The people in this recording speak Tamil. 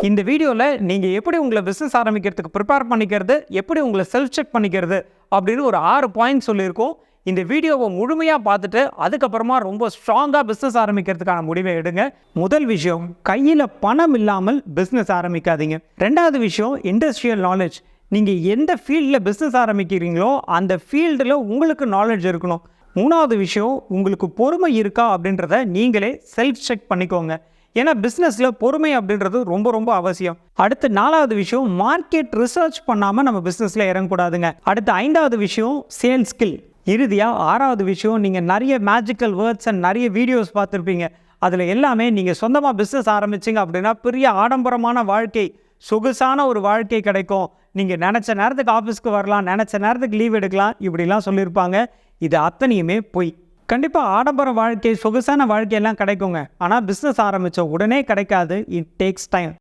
இந்த வீடியோவில் நீங்கள் எப்படி உங்களை பிஸ்னஸ் ஆரம்பிக்கிறதுக்கு ப்ரிப்பேர் பண்ணிக்கிறது, எப்படி உங்களை செல்ஃப் செக் பண்ணிக்கிறது அப்படின்னு ஒரு 6 பாயிண்ட் சொல்லியிருக்கோம். இந்த வீடியோவை முழுமையாக பார்த்துட்டு அதுக்கப்புறமா ரொம்ப ஸ்ட்ராங்காக பிஸ்னஸ் ஆரம்பிக்கிறதுக்கான முடிவை எடுங்க. முதல் விஷயம், கையில் பணம் இல்லாமல் பிஸ்னஸ் ஆரம்பிக்காதீங்க. ரெண்டாவது விஷயம், இண்டஸ்ட்ரியல் நாலேஜ். நீங்கள் எந்த ஃபீல்டில் பிஸ்னஸ் ஆரம்பிக்கிறீங்களோ அந்த ஃபீல்டில் உங்களுக்கு நாலேஜ் இருக்கணும். மூணாவது விஷயம், உங்களுக்கு பொறுமை இருக்கா அப்படின்றத நீங்களே செல்ஃப் செக் பண்ணிக்கோங்க. ஏன்னா பிஸ்னஸில் பொறுமை அப்படின்றது ரொம்ப ரொம்ப அவசியம். அடுத்து 4வது விஷயம், மார்க்கெட் ரிசர்ச் பண்ணாமல் நம்ம பிஸ்னஸில் இறங்கக்கூடாதுங்க. அடுத்து 5வது விஷயம், சேல் ஸ்கில். இறுதியாக 6வது விஷயம், நீங்கள் நிறைய மேஜிக்கல் வேர்ட்ஸ் அண்ட் நிறைய வீடியோஸ் பார்த்துருப்பீங்க. அதில் எல்லாமே நீங்கள் சொந்தமாக பிஸ்னஸ் ஆரம்பிச்சிங்க அப்படின்னா பெரிய ஆடம்பரமான வாழ்க்கை, சொகுசான ஒரு வாழ்க்கை கிடைக்கும். நீங்கள் நினச்ச நேரத்துக்கு ஆஃபீஸ்க்கு வரலாம், நினச்ச நேரத்துக்கு லீவ் எடுக்கலாம், இப்படிலாம் சொல்லியிருப்பாங்க. இது அத்தனையுமே பொய். கண்டிப்பாக ஆடம்பர வாழ்க்கை, சொகுசான வாழ்க்கையெல்லாம் கிடைக்குங்க. ஆனால் பிஸ்னஸ் ஆரம்பித்த உடனே கிடைக்காது. It takes time.